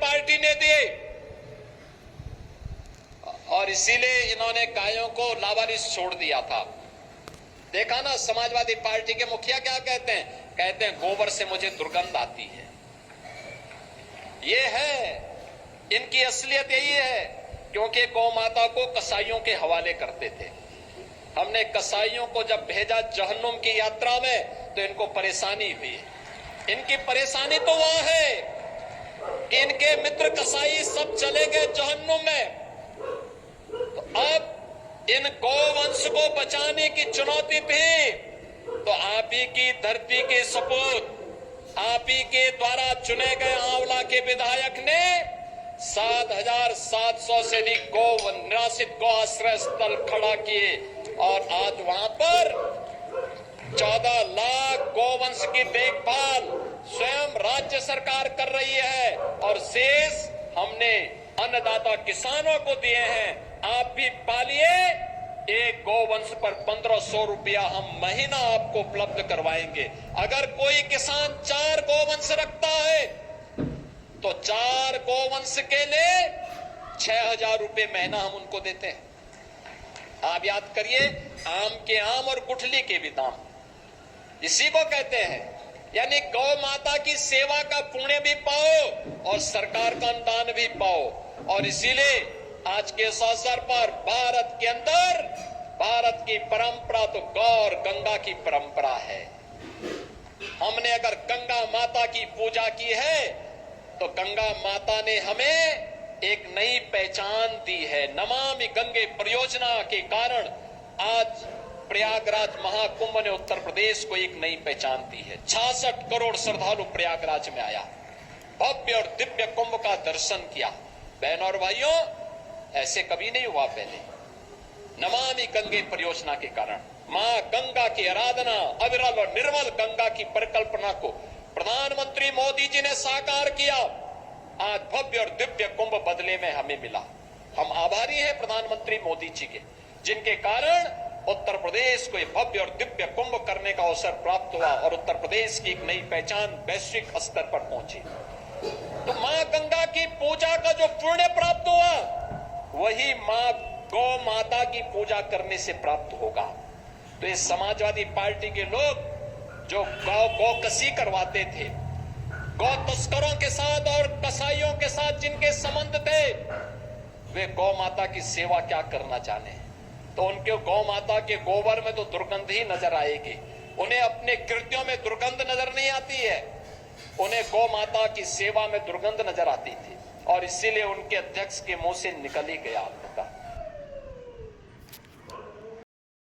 Party ने दिए और इसीलिए इन्होंने गायों को लावारिस छोड़ दिया था। देखा ना, समाजवादी पार्टी के मुखिया क्या कहते हैं? कहते हैं गोबर से मुझे दुर्गंध आती है। ये है इनकी असलियत, यही है। क्योंकि गौ माता को कसाईयों के हवाले करते थे। हमने कसाईयों को जब भेजा जहन्नुम की यात्रा में तो इनको परेशानी हुई। इनकी परेशानी तो वहां है कि इनके मित्र कसाई सब चले गए जहन्नुम में। तो अब इन गौवंश को बचाने की चुनौती थी, तो आप ही की धरती के सपूत, आप ही के द्वारा चुने गए आंवला के विधायक ने 7,700 से अधिक गौ निराश्रित गौ आश्रय स्थल खड़ा किए और आज वहां पर 14 लाख गौवंश की देखभाल स्वयं राज्य सरकार कर रही है और शेष हमने अन्नदाता किसानों को दिए हैं। आप भी पालिए, एक गौवंश पर 1,500 रुपया हम महीना आपको उपलब्ध करवाएंगे। अगर कोई किसान 4 गौवंश रखता है तो 4 गौवंश के लिए 6,000 रुपये महीना हम उनको देते हैं। आप याद करिए, आम के आम और गुठली के भी दाम, इसी को कहते हैं। यानी गौ माता की सेवा का पुण्य भी पाओ और सरकार का अनुदान भी पाओ। और इसीलिए आज के इस अवसर पर भारत के अंदर भारत की परंपरा तो गौ और गंगा की परंपरा है। हमने अगर गंगा माता की पूजा की है तो गंगा माता ने हमें एक नई पहचान दी है। नमामि गंगे परियोजना के कारण आज प्रयागराज महाकुंभ ने उत्तर प्रदेश को एक नई पहचान दी है। 66 करोड़ श्रद्धालु प्रयागराज में आया, भव्य और दिव्य कुंभ का दर्शन किया। बहनों और भाइयों, ऐसे कभी नहीं हुआ पहले। नमामि गंगे परियोजना के कारण मां गंगा की आराधना, अविरल और निर्मल गंगा की परिकल्पना को प्रधानमंत्री मोदी जी ने साकार किया। आज भव्य और दिव्य कुंभ बदले में हमें मिला। हम आभारी हैं प्रधानमंत्री मोदी जी के, जिनके कारण उत्तर प्रदेश को भव्य और दिव्य कुंभ करने का अवसर प्राप्त हुआ और उत्तर प्रदेश की एक नई पहचान वैश्विक स्तर पर पहुंची। तो मां गंगा की पूजा का जो पुण्य प्राप्त हुआ, वही मां गौ माता की पूजा करने से प्राप्त होगा। तो इस समाजवादी पार्टी के लोग जो गौकसी करवाते थे, गौ तस्करों के साथ और कसाईयों के साथ जिनके संबंध थे, वे गौ माता की सेवा क्या करना जाने। तो उनके गौ माता के गोबर में तो दुर्गंध ही नजर आएगी। उन्हें अपने कृत्यों में दुर्गंध नजर नहीं आती है, उन्हें गौ माता की सेवा में दुर्गंध नजर आती थी और इसीलिए उनके अध्यक्ष के मुंह से निकल ही गया आपका।